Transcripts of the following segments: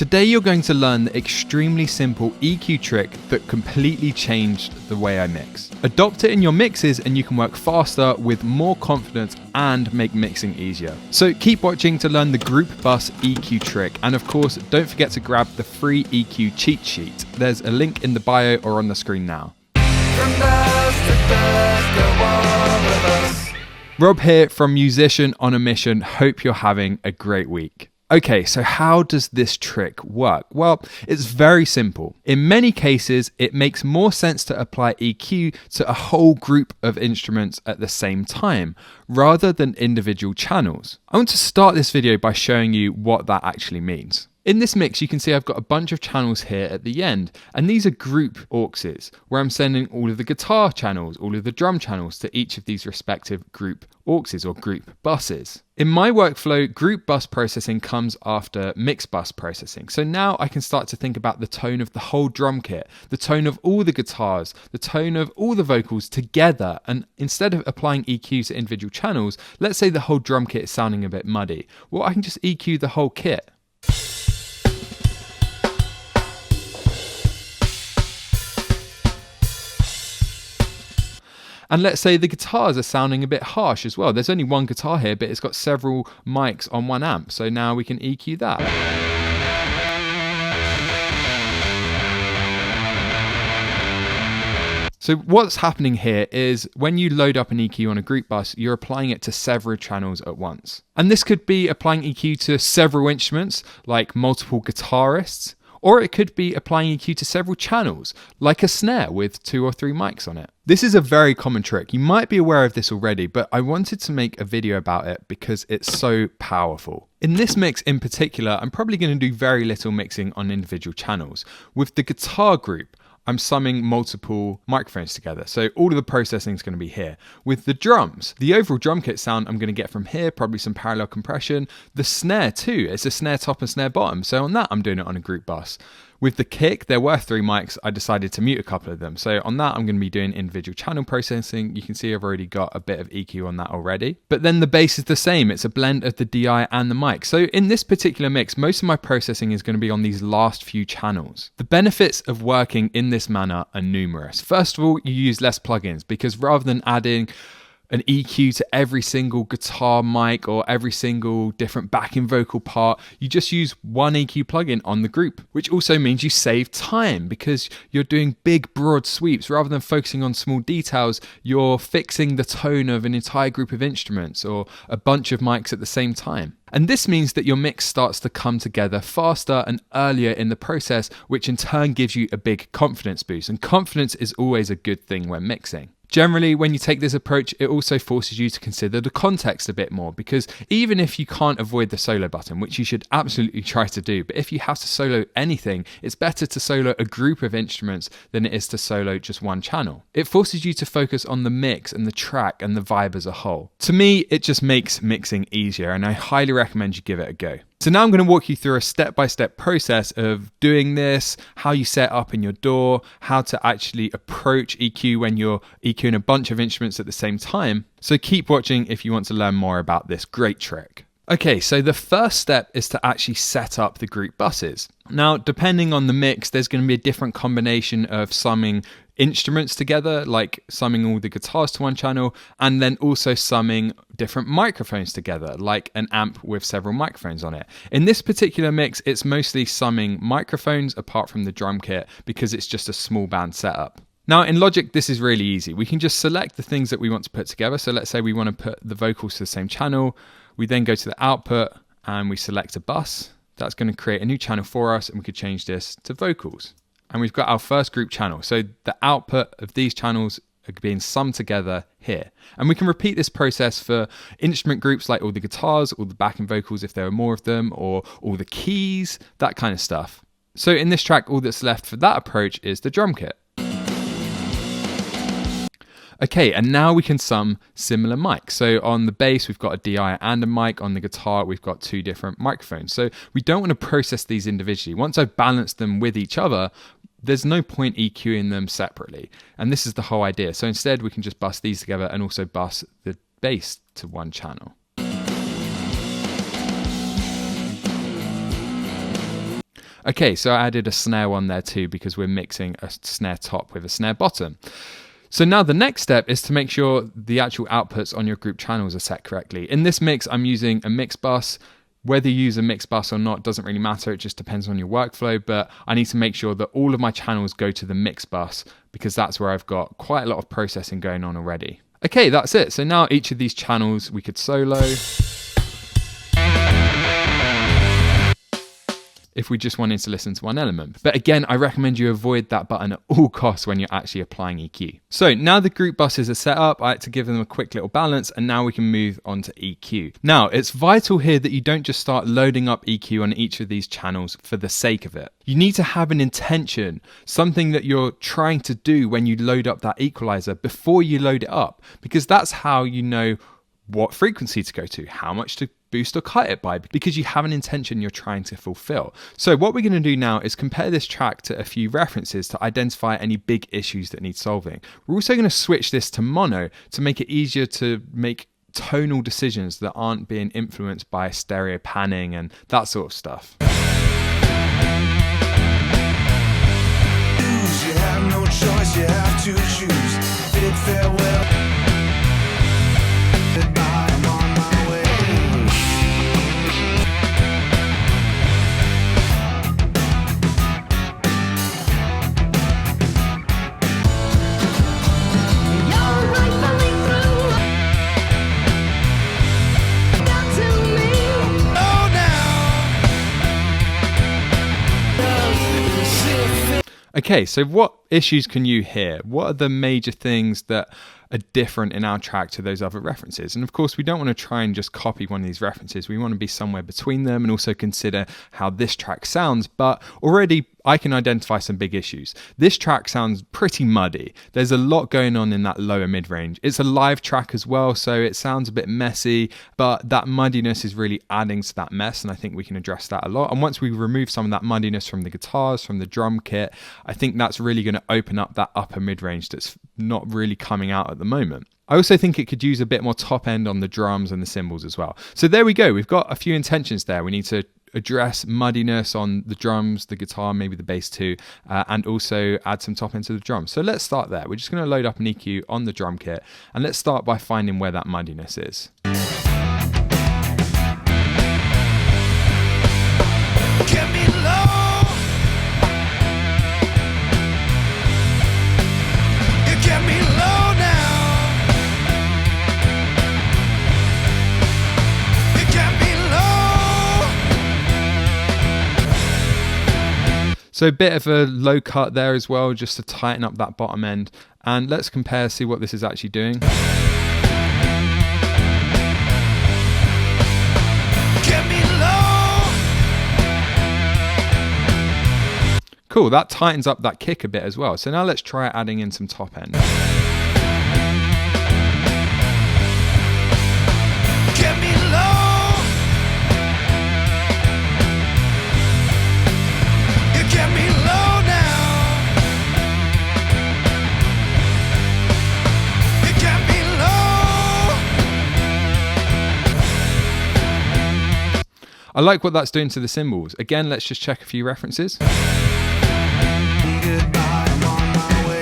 Today you're going to learn the extremely simple EQ trick that completely changed the way I mix. Adopt it in your mixes and you can work faster with more confidence and make mixing easier. So keep watching to learn the group bus EQ trick, and of course don't forget to grab the free EQ cheat sheet. There's a link in the bio or on the screen now. Rob here from Musician on a Mission. Hope you're having a great week. Okay, so how does this trick work? Well, it's very simple. In many cases, it makes more sense to apply EQ to a whole group of instruments at the same time, rather than individual channels. I want to start this video by showing you what that actually means. In this mix, you can see I've got a bunch of channels here at the end, and these are group auxes, where I'm sending all of the guitar channels, all of the drum channels to each of these respective group auxes or group buses. In my workflow, group bus processing comes after mix bus processing. So now I can start to think about the tone of the whole drum kit, the tone of all the guitars, the tone of all the vocals together. And instead of applying EQ to individual channels, let's say the whole drum kit is sounding a bit muddy. Well, I can just EQ the whole kit. And let's say the guitars are sounding a bit harsh as well. There's only one guitar here, but it's got several mics on one amp. So now we can EQ that. So what's happening here is when you load up an EQ on a group bus, you're applying it to several channels at once. And this could be applying EQ to several instruments, like multiple guitarists, or it could be applying EQ to several channels, like a snare with 2 or 3 mics on it. This is a very common trick. You might be aware of this already, but I wanted to make a video about it because it's so powerful. In this mix in particular, I'm probably going to do very little mixing on individual channels. With the guitar group, I'm summing multiple microphones together. So all of the processing is going to be here. With the drums, the overall drum kit sound I'm going to get from here, probably some parallel compression. The snare too, it's a snare top and snare bottom. So on that, I'm doing it on a group bus. With the kick, there were 3 mics. I decided to mute a couple of them. So on that, I'm going to be doing individual channel processing. You can see I've already got a bit of EQ on that already. But then the bass is the same. It's a blend of the DI and the mic. So in this particular mix, most of my processing is going to be on these last few channels. The benefits of working in this manner are numerous. First of all, you use less plugins because rather than adding an EQ to every single guitar mic or every single different backing vocal part, you just use one EQ plugin on the group, which also means you save time because you're doing big broad sweeps. Rather than focusing on small details, you're fixing the tone of an entire group of instruments or a bunch of mics at the same time. And this means that your mix starts to come together faster and earlier in the process, which in turn gives you a big confidence boost. And confidence is always a good thing when mixing. Generally, when you take this approach, it also forces you to consider the context a bit more, because even if you can't avoid the solo button, which you should absolutely try to do, but if you have to solo anything, it's better to solo a group of instruments than it is to solo just one channel. It forces you to focus on the mix and the track and the vibe as a whole. To me, it just makes mixing easier, and I highly recommend you give it a go. So now I'm going to walk you through a step-by-step process of doing this, how you set up in your DAW, how to actually approach EQ when you're EQing a bunch of instruments at the same time. So keep watching if you want to learn more about this great trick. Okay, so the first step is to actually set up the group buses. Now, depending on the mix, there's going to be a different combination of summing instruments together, like summing all the guitars to one channel, and then also summing different microphones together, like an amp with several microphones on it. In this particular mix, it's mostly summing microphones apart from the drum kit because it's just a small band setup. Now in Logic, this is really easy. We can just select the things that we want to put together. So let's say we want to put the vocals to the same channel. We then go to the output and we select a bus. That's going to create a new channel for us, and we could change this to vocals. And we've got our first group channel. So the output of these channels are being summed together here. And we can repeat this process for instrument groups like all the guitars, all the backing vocals if there are more of them, or all the keys, that kind of stuff. So in this track, all that's left for that approach is the drum kit. Okay, and now we can sum similar mics. So on the bass, we've got a DI and a mic. On the guitar, we've got 2 different microphones. So we don't want to process these individually. Once I've balanced them with each other, there's no point EQing them separately. And this is the whole idea. So instead, we can just bus these together and also bus the bass to one channel. Okay, so I added a snare one there too because we're mixing a snare top with a snare bottom. So now the next step is to make sure the actual outputs on your group channels are set correctly. In this mix, I'm using a mix bus. Whether you use a mix bus or not doesn't really matter. It just depends on your workflow, but I need to make sure that all of my channels go to the mix bus because that's where I've got quite a lot of processing going on already. Okay, that's it. So now each of these channels we could solo. If we just wanted to listen to one element. But again, I recommend you avoid that button at all costs when you're actually applying EQ. So now the group buses are set up, I had to give them a quick little balance, and now we can move on to EQ. Now, it's vital here that you don't just start loading up EQ on each of these channels for the sake of it. You need to have an intention, something that you're trying to do when you load up that equalizer before you load it up, because that's how you know what frequency to go to, how much to boost or cut it by, because you have an intention you're trying to fulfill. So what we're going to do now is compare this track to a few references to identify any big issues that need solving. We're also going to switch this to mono to make it easier to make tonal decisions that aren't being influenced by stereo panning and that sort of stuff. You have no choice, you have to choose. Bid farewell. Goodbye, I'm on my way. You're rightfully through. Got to me. Oh, now. Okay, so what issues can you hear? What are the major things that are different in our track to those other references? And of course, we don't want to try and just copy one of these references. We want to be somewhere between them and also consider how this track sounds. But already I can identify some big issues. This track sounds pretty muddy. There's a lot going on in that lower mid-range. It's a live track as well, so it sounds a bit messy, but that muddiness is really adding to that mess, and I think we can address that a lot. And once we remove some of that muddiness from the guitars, from the drum kit, I think that's really going to open up that upper mid-range that's not really coming out at the moment. I also think it could use a bit more top end on the drums and the cymbals as well. So there we go. We've got a few intentions there. We need to address muddiness on the drums, the guitar, maybe the bass too, and also add some top end to the drums. So let's start there. We're just going to load up an EQ on the drum kit, and let's start by finding where that muddiness is. Get me low. You get me low now. You get me low. So a bit of a low cut there as well, just to tighten up that bottom end. And let's compare, see what this is actually doing. Get me low. Cool, that tightens up that kick a bit as well. So now let's try adding in some top end. Get me low. You get me low now. You get me low. I like what that's doing to the cymbals. Again, let's just check a few references. Goodbye, I'm on my way.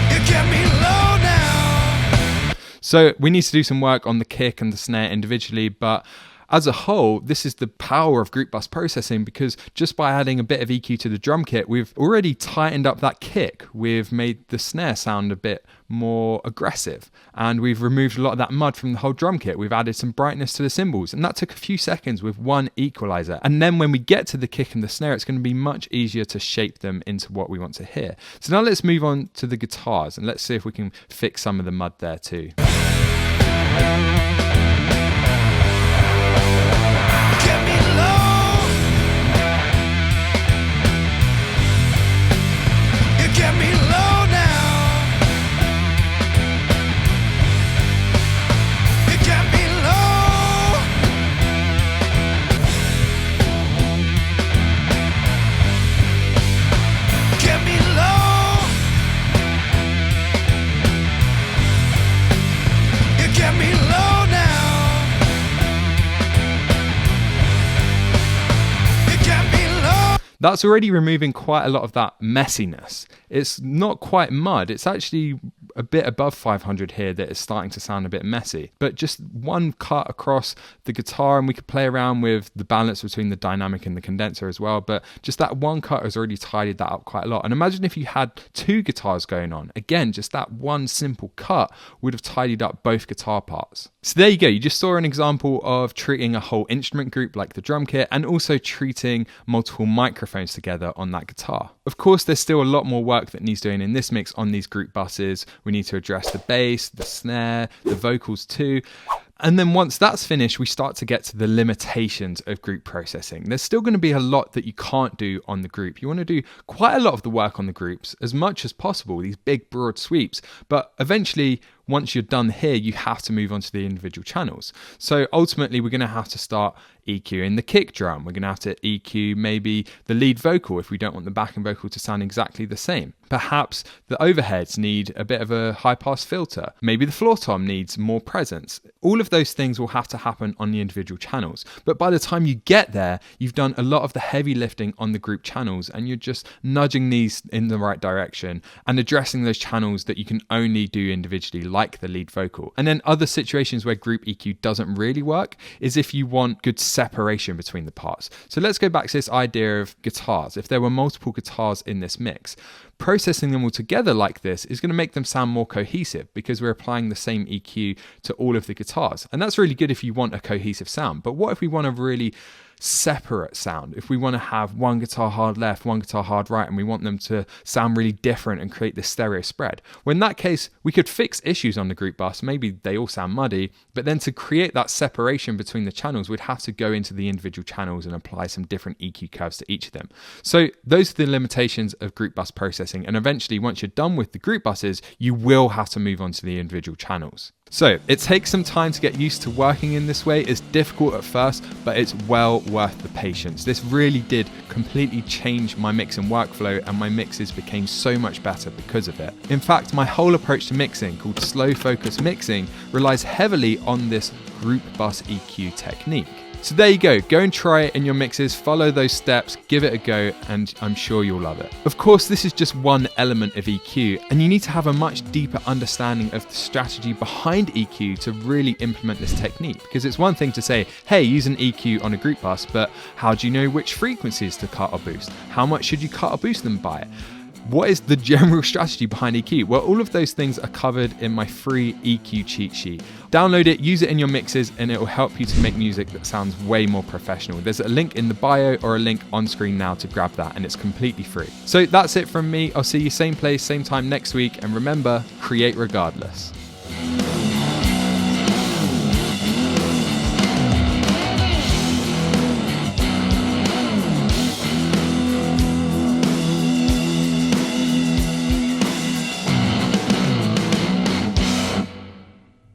You get me low now. So we need to do some work on the kick and the snare individually, but as a whole, this is the power of group bus processing, because just by adding a bit of EQ to the drum kit, we've already tightened up that kick. We've made the snare sound a bit more aggressive, and we've removed a lot of that mud from the whole drum kit. We've added some brightness to the cymbals, and that took a few seconds with one equalizer. And then when we get to the kick and the snare, it's going to be much easier to shape them into what we want to hear. So now let's move on to the guitars, and let's see if we can fix some of the mud there too. Get me low. You get me low now. You get me low. Get me low. That's already removing quite a lot of that messiness. It's not quite mud. It's actually a bit above 500 here that is starting to sound a bit messy. But just one cut across the guitar, and we could play around with the balance between the dynamic and the condenser as well. But just that one cut has already tidied that up quite a lot. And imagine if you had two guitars going on. Again, just that one simple cut would have tidied up both guitar parts. So there you go. You just saw an example of treating a whole instrument group like the drum kit, and also treating multiple microphones together on that guitar. Of course, there's still a lot more work that needs doing in this mix on these group buses. We need to address the bass, the snare, the vocals too. And then once that's finished, we start to get to the limitations of group processing. There's still going to be a lot that you can't do on the group. You want to do quite a lot of the work on the groups as much as possible, these big broad sweeps. But eventually, once you're done here, you have to move on to the individual channels. So ultimately, we're going to have to start EQing the kick drum. We're going to have to EQ maybe the lead vocal if we don't want the backing vocal to sound exactly the same. Perhaps the overheads need a bit of a high pass filter. Maybe the floor tom needs more presence. All of those things will have to happen on the individual channels. But by the time you get there, you've done a lot of the heavy lifting on the group channels, and you're just nudging these in the right direction and addressing those channels that you can only do individually, like the lead vocal. And then other situations where group EQ doesn't really work is if you want good separation between the parts. So let's go back to this idea of guitars. If there were multiple guitars in this mix, processing them all together like this is going to make them sound more cohesive because we're applying the same EQ to all of the guitars. And that's really good if you want a cohesive sound. But what if we want a really separate sound? If we want to have one guitar hard left, one guitar hard right, and we want them to sound really different and create this stereo spread, well, in that case, we could fix issues on the group bus. Maybe they all sound muddy, but then to create that separation between the channels, we'd have to go into the individual channels and apply some different EQ curves to each of them. So those are the limitations of group bus processing. And eventually, once you're done with the group buses, you will have to move on to the individual channels. So it takes some time to get used to working in this way. It's difficult at first, but it's well worth the patience. This really did completely change my mixing workflow, and my mixes became so much better because of it. In fact, my whole approach to mixing, called slow focus mixing, relies heavily on this group bus EQ technique. So there you go and try it in your mixes, follow those steps, give it a go, and I'm sure you'll love it. Of course, this is just one element of EQ, and you need to have a much deeper understanding of the strategy behind EQ to really implement this technique. Because it's one thing to say, hey, use an EQ on a group bus, but how do you know which frequencies to cut or boost? How much should you cut or boost them by? What is the general strategy behind EQ? Well, all of those things are covered in my free EQ cheat sheet. Download it, use it in your mixes, and it will help you to make music that sounds way more professional. There's a link in the bio or a link on screen now to grab that, and it's completely free. So that's it from me. I'll see you same place, same time next week. And remember, create regardless.